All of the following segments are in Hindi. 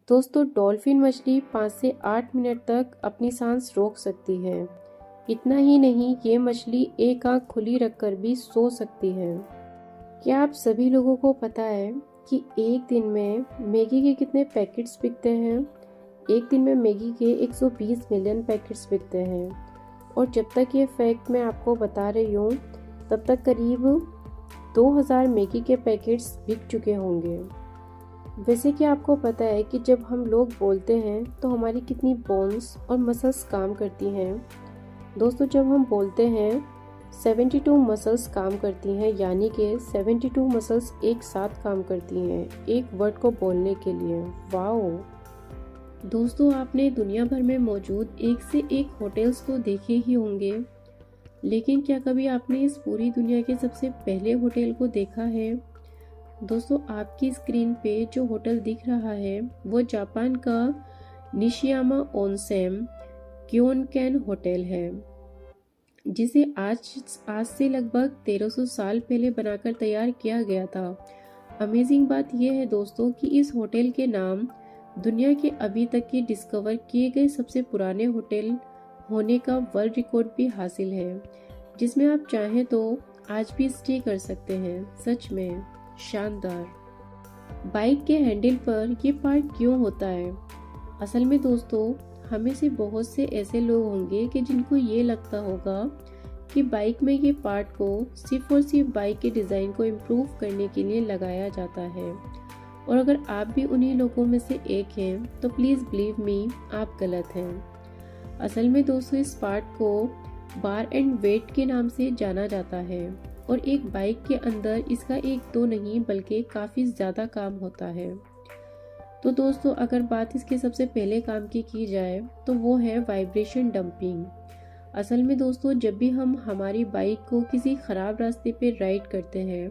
दोस्तों डॉल्फिन मछली 5 से 8 मिनट तक अपनी सांस रोक सकती है। इतना ही नहीं, ये मछली एक आंख खुली रखकर भी सो सकती है। क्या आप सभी लोगों को पता है कि एक दिन में मैगी के कितने पैकेट्स बिकते हैं? एक दिन में मैगी के 120 मिलियन पैकेट्स बिकते हैं। और जब तक ये फैक्ट मैं आपको बता रही हूँ, तब तक करीब 2000 मैगी के पैकेट्स बिक चुके होंगे। वैसे क्या आपको पता है कि जब हम लोग बोलते हैं तो हमारी कितनी बोन्स और मसल्स काम करती हैं? दोस्तों जब हम बोलते हैं 72 मसल्स काम करती हैं, यानी कि 72 मसल्स एक साथ काम करती हैं एक वर्ड को बोलने के लिए। वाओ! दोस्तों आपने दुनिया भर में मौजूद एक से एक होटल्स तो देखे ही होंगे, लेकिन क्या कभी आपने इस पूरी दुनिया के सबसे पहले होटल को देखा है? दोस्तों आपकी स्क्रीन पे जो होटल दिख रहा है वो जापान का निशियामा ओनसेन क्योनकेन होटल है, जिसे आज से लगभग 1300 साल पहले बनाकर तैयार किया गया था। अमेजिंग बात यह है दोस्तों कि इस होटल के नाम दुनिया के अभी तक के डिस्कवर किए गए सबसे पुराने होटल होने का वर्ल्ड रिकॉर्ड भी हासिल है, जिसमें आप चाहें तो आज भी स्टे कर सकते हैं। सच में शानदार। बाइक के हैंडल पर ये पार्ट क्यों होता है? असल में दोस्तों हमें से बहुत से ऐसे लोग होंगे कि जिनको ये लगता होगा कि बाइक में ये पार्ट को सिर्फ और सिर्फ बाइक के डिज़ाइन को इम्प्रूव करने के लिए लगाया जाता है, और अगर आप भी उन्हीं लोगों में से एक हैं तो प्लीज़ बिलीव मी, आप गलत हैं। असल में दोस्तों इस पार्ट को बार एंड वेट के नाम से जाना जाता है, और एक बाइक के अंदर इसका एक दो नहीं बल्कि काफ़ी ज़्यादा काम होता है। तो दोस्तों अगर बात इसके सबसे पहले काम की जाए तो वो है वाइब्रेशन डंपिंग। असल में दोस्तों जब भी हम हमारी बाइक को किसी ख़राब रास्ते पे राइड करते हैं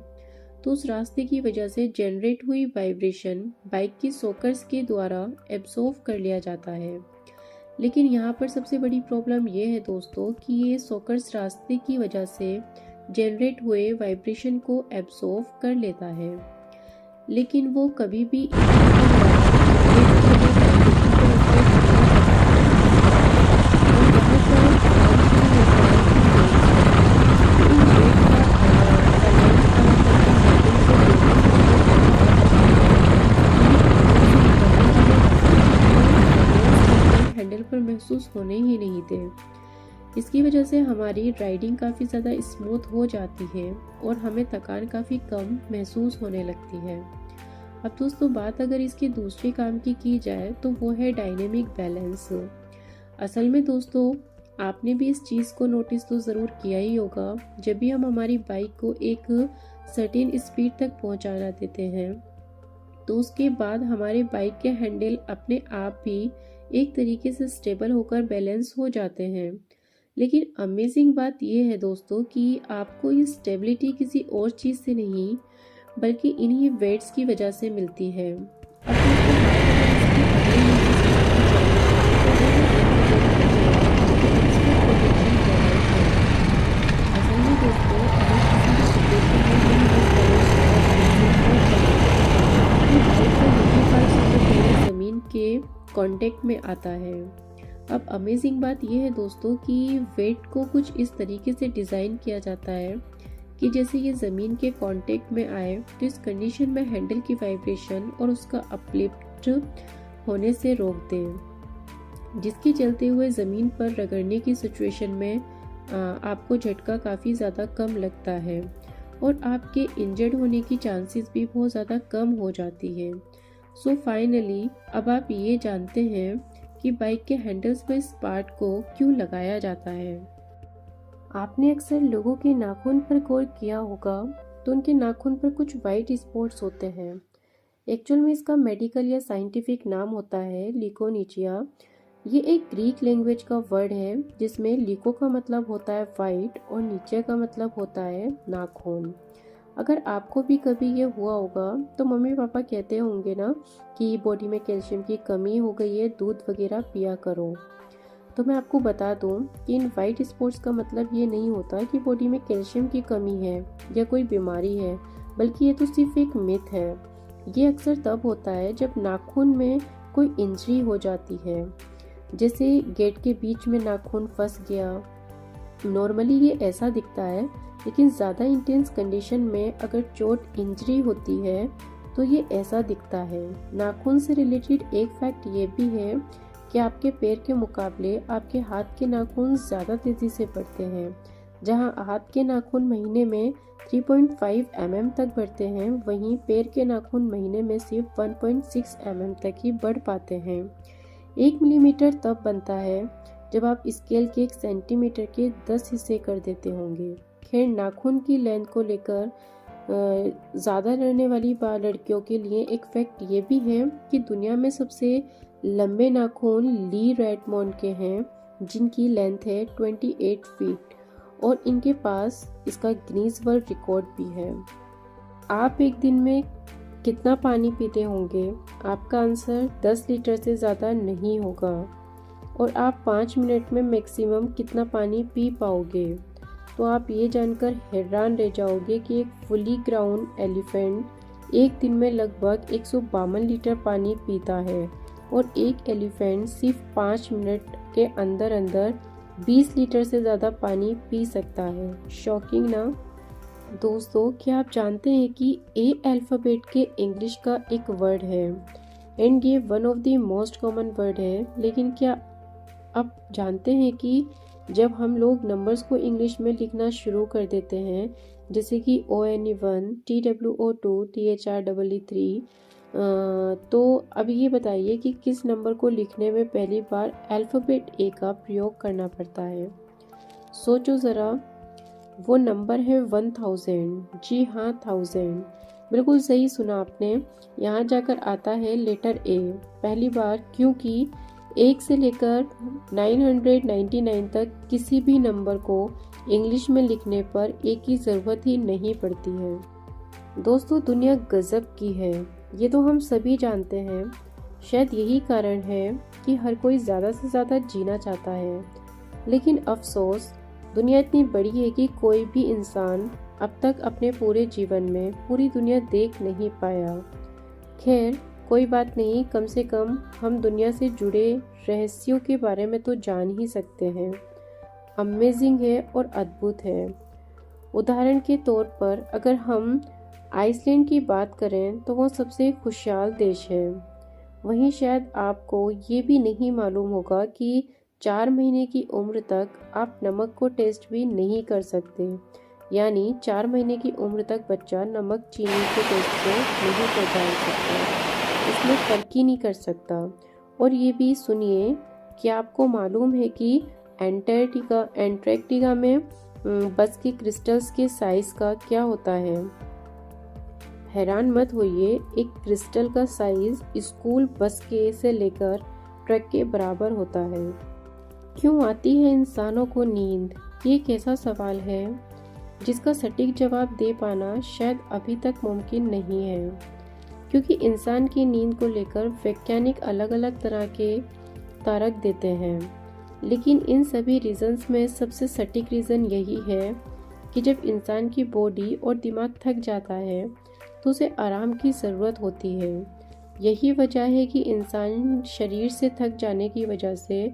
तो उस रास्ते की वजह से जनरेट हुई वाइब्रेशन बाइक की सॉकर्स के द्वारा एब्जॉर्व कर लिया जाता है। लेकिन यहाँ पर सबसे बड़ी प्रॉब्लम ये है दोस्तों कि ये सॉकर्स रास्ते की वजह से जनरेट हुए वाइब्रेशन को एब्सॉर्ब कर लेता है, लेकिन वो कभी भी हैंडल पर महसूस होने ही नहीं थे। इसकी वजह से हमारी राइडिंग काफ़ी ज़्यादा स्मूथ हो जाती है और हमें थकान काफ़ी कम महसूस होने लगती है। अब दोस्तों बात अगर इसके दूसरे काम की जाए तो वो है डायनेमिक बैलेंस। असल में दोस्तों आपने भी इस चीज़ को नोटिस तो ज़रूर किया ही होगा, जब भी हम हमारी बाइक को एक सर्टेन स्पीड तक पहुंचाना देते हैं तो उसके बाद हमारे बाइक के हैंडल अपने आप भी एक तरीके से स्टेबल होकर बैलेंस हो जाते हैं। लेकिन अमेजिंग बात यह है दोस्तों कि आपको ये स्टेबिलिटी किसी और चीज़ से नहीं बल्कि इन्हीं वेट्स की वजह से मिलती है। जमीन के कांटेक्ट में आता है। अब अमेजिंग बात यह है दोस्तों कि वेट को कुछ इस तरीके से डिज़ाइन किया जाता है कि जैसे ये ज़मीन के कांटेक्ट में आए तो इस कंडीशन में हैंडल की वाइब्रेशन और उसका अपलिफ्ट होने से रोक दें, जिसके चलते हुए ज़मीन पर रगड़ने की सिचुएशन में आपको झटका काफ़ी ज़्यादा कम लगता है और आपके इंजर्ड होने की चांसेस भी बहुत ज़्यादा कम हो जाती है। सो फाइनली अब आप ये जानते हैं कि बाइक के हैंडल्स पर इस पार्ट को क्यों लगाया जाता है। आपने अक्सर लोगों के नाखून पर गौर किया होगा तो उनके नाखून पर कुछ वाइट स्पॉट्स होते हैं। एक्चुअल में इसका मेडिकल या साइंटिफिक नाम होता है लिकोनिचिया। ये एक ग्रीक लैंग्वेज का वर्ड है जिसमें लिको का मतलब होता है वाइट और नीचे का मतलब होता है नाखून। अगर आपको भी कभी ये हुआ होगा तो मम्मी पापा कहते होंगे ना कि बॉडी में कैल्शियम की कमी हो गई है, दूध वगैरह पिया करो। तो मैं आपको बता दूं कि इन वाइट स्पॉट्स का मतलब ये नहीं होता कि बॉडी में कैल्शियम की कमी है या कोई बीमारी है, बल्कि ये तो सिर्फ एक मिथ है। ये अक्सर तब होता है जब नाखून में कोई इंजरी हो जाती है, जैसे गेट के बीच में नाखून फंस गया। नॉर्मली ये ऐसा दिखता है, लेकिन ज़्यादा इंटेंस कंडीशन में अगर चोट इंजरी होती है तो ये ऐसा दिखता है। नाखून से रिलेटेड एक फैक्ट ये भी है कि आपके पैर के मुकाबले आपके हाथ के नाखून ज़्यादा तेज़ी से बढ़ते हैं। जहां हाथ के नाखून महीने में 3.5 mm तक बढ़ते हैं, वहीं पैर के नाखून महीने में सिर्फ 1.6 mm तक ही बढ़ पाते हैं। 1 मिलीमीटर तब बनता है जब आप स्केल के 1 सेंटीमीटर के 10 हिस्से कर देते होंगे। खैर, नाखून की लेंथ को लेकर ज़्यादा लड़ने वाली लड़कियों के लिए एक फैक्ट ये भी है कि दुनिया में सबसे लंबे नाखून ली रेडमोंड के हैं, जिनकी लेंथ है 28 फीट और इनके पास इसका गिनीज वर्ल्ड रिकॉर्ड भी है। आप एक दिन में कितना पानी पीते होंगे? आपका आंसर 10 लीटर से ज़्यादा नहीं होगा। और आप 5 मिनट में मैक्सिमम कितना पानी पी पाओगे? तो आप ये जानकर हैरान रह जाओगे कि एक फुली ग्राउंड एलिफेंट एक दिन में लगभग 152 लीटर पानी पीता है और एक एलिफेंट सिर्फ 5 मिनट के अंदर अंदर 20 लीटर से ज़्यादा पानी पी सकता है। शॉकिंग ना? दोस्तों, क्या आप जानते हैं कि ए अल्फ़ाबेट के इंग्लिश का एक वर्ड है एंड ये one of the most common word है। लेकिन क्या आप जानते हैं कि जब हम लोग नंबर्स को इंग्लिश में लिखना शुरू कर देते हैं, जैसे कि ONE1, TWO2, THREE3, तो अब ये बताइए कि किस नंबर को लिखने में पहली बार अल्फ़ाबेट ए का प्रयोग करना पड़ता है? सोचो ज़रा, वो नंबर है 1000। जी हाँ, 1000, बिल्कुल सही सुना आपने। यहाँ जाकर आता है लेटर ए पहली बार, क्योंकि 1 से लेकर 999 तक किसी भी नंबर को इंग्लिश में लिखने पर ए की ज़रूरत ही नहीं पड़ती है। दोस्तों, दुनिया गजब की है, ये तो हम सभी जानते हैं। शायद यही कारण है कि हर कोई ज़्यादा से ज़्यादा जीना चाहता है, लेकिन अफसोस दुनिया इतनी बड़ी है कि कोई भी इंसान अब तक अपने पूरे जीवन में पूरी दुनिया देख नहीं पाया। खैर, कोई बात नहीं, कम से कम हम दुनिया से जुड़े रहस्यों के बारे में तो जान ही सकते हैं। अमेजिंग है और अद्भुत है। उदाहरण के तौर पर अगर हम आइसलैंड की बात करें तो वो सबसे खुशहाल देश है। वहीं शायद आपको ये भी नहीं मालूम होगा कि 4 महीने की उम्र तक आप नमक को टेस्ट भी नहीं कर सकते। यानी 4 महीने की उम्र तक बच्चा नमक चीनी के टेस्ट को नहीं पहचान सकता, इसमें फर्क ही नहीं कर सकता। और ये भी सुनिए, क्या आपको मालूम है कि एंटार्क्टिका में बस के क्रिस्टल्स के साइज का क्या होता है? हैरान मत होइए, एक क्रिस्टल का साइज स्कूल बस के से लेकर ट्रक के बराबर होता है। क्यों आती है इंसानों को नींद? ये एक ऐसा सवाल है जिसका सटीक जवाब दे पाना शायद अभी तक मुमकिन नहीं है, क्योंकि इंसान की नींद को लेकर वैज्ञानिक अलग अलग तरह के तारक देते हैं। लेकिन इन सभी रीजंस में सबसे सटीक रीज़न यही है कि जब इंसान की बॉडी और दिमाग थक जाता है तो उसे आराम की ज़रूरत होती है। यही वजह है कि इंसान शरीर से थक जाने की वजह से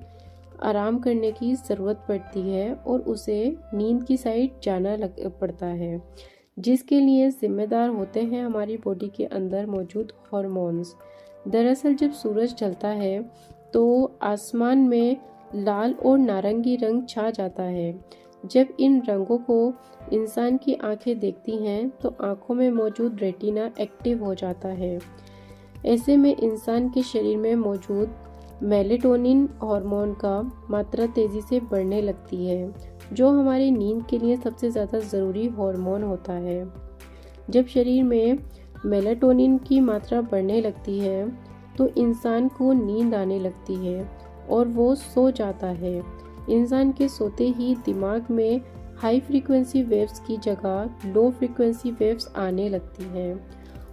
आराम करने की ज़रूरत पड़ती है और उसे नींद की साइड जाना पड़ता है, जिसके लिए जिम्मेदार होते हैं हमारी बॉडी के अंदर मौजूद हार्मोन्स। दरअसल जब सूरज ढलता है तो आसमान में लाल और नारंगी रंग छा जाता है। जब इन रंगों को इंसान की आंखें देखती हैं तो आंखों में मौजूद रेटिना एक्टिव हो जाता है। ऐसे में इंसान के शरीर में मौजूद मेलेटोनिन हार्मोन का मात्रा तेज़ी से बढ़ने लगती है, जो हमारी नींद के लिए सबसे ज़्यादा ज़रूरी हार्मोन होता है। जब शरीर में मेलेटोनिन की मात्रा बढ़ने लगती है तो इंसान को नींद आने लगती है और वो सो जाता है। इंसान के सोते ही दिमाग में हाई फ्रीक्वेंसी वेव्स की जगह लो फ्रीक्वेंसी वेव्स आने लगती हैं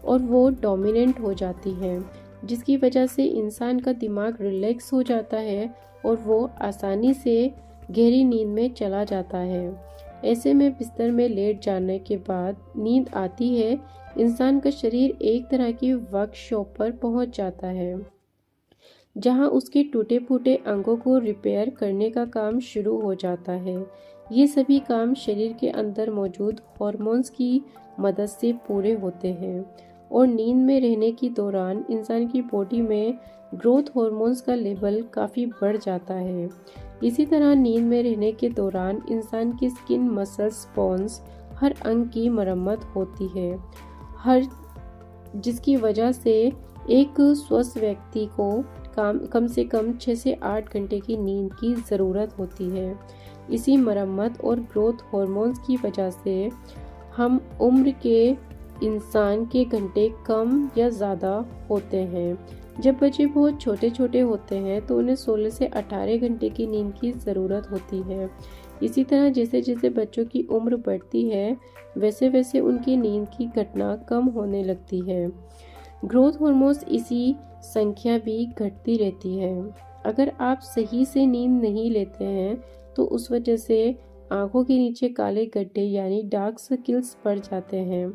और वो डोमिनेंट हो जाती हैं, जिसकी वजह से इंसान का दिमाग रिलैक्स हो जाता है और वो आसानी से गहरी नींद में चला जाता है। ऐसे में बिस्तर में लेट जाने के बाद नींद आती है। इंसान का शरीर एक तरह की वर्कशॉप पर पहुंच जाता है। जहां उसके टूटे फूटे अंगों को रिपेयर करने का काम शुरू हो जाता है। ये सभी काम शरीर के अंदर मौजूद हॉर्मोन्स की मदद से पूरे होते हैं और नींद में रहने के दौरान इंसान की बॉडी में ग्रोथ हॉर्मोन्स का लेवल काफ़ी बढ़ जाता है। इसी तरह नींद में रहने के दौरान इंसान की स्किन, मसल्स, बोन्स, हर अंग की मरम्मत होती है, जिसकी वजह से एक स्वस्थ व्यक्ति को कम से कम 6 से 8 घंटे की नींद की ज़रूरत होती है। इसी मरम्मत और ग्रोथ हॉर्मोन्स की वजह से हम उम्र के इंसान के घंटे कम या ज़्यादा होते हैं। जब बच्चे बहुत छोटे छोटे होते हैं तो उन्हें 16 से 18 घंटे की नींद की ज़रूरत होती है। इसी तरह जैसे जैसे बच्चों की उम्र बढ़ती है वैसे वैसे उनकी नींद की घटना कम होने लगती है। ग्रोथ हार्मोन्स इसी संख्या भी घटती रहती है। अगर आप सही से नींद नहीं लेते हैं तो उस वजह से आंखों के नीचे काले गड्ढे यानी डार्क सर्किल्स पड़ जाते हैं।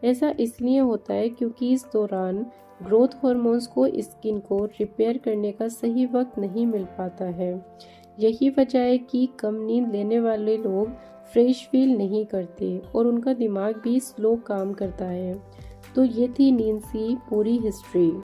ऐसा इसलिए होता है क्योंकि इस दौरान ग्रोथ हार्मोन्स को स्किन को रिपेयर करने का सही वक्त नहीं मिल पाता है। यही वजह है कि कम नींद लेने वाले लोग फ्रेश फील नहीं करते और उनका दिमाग भी स्लो काम करता है। तो ये थी नींद की पूरी हिस्ट्री।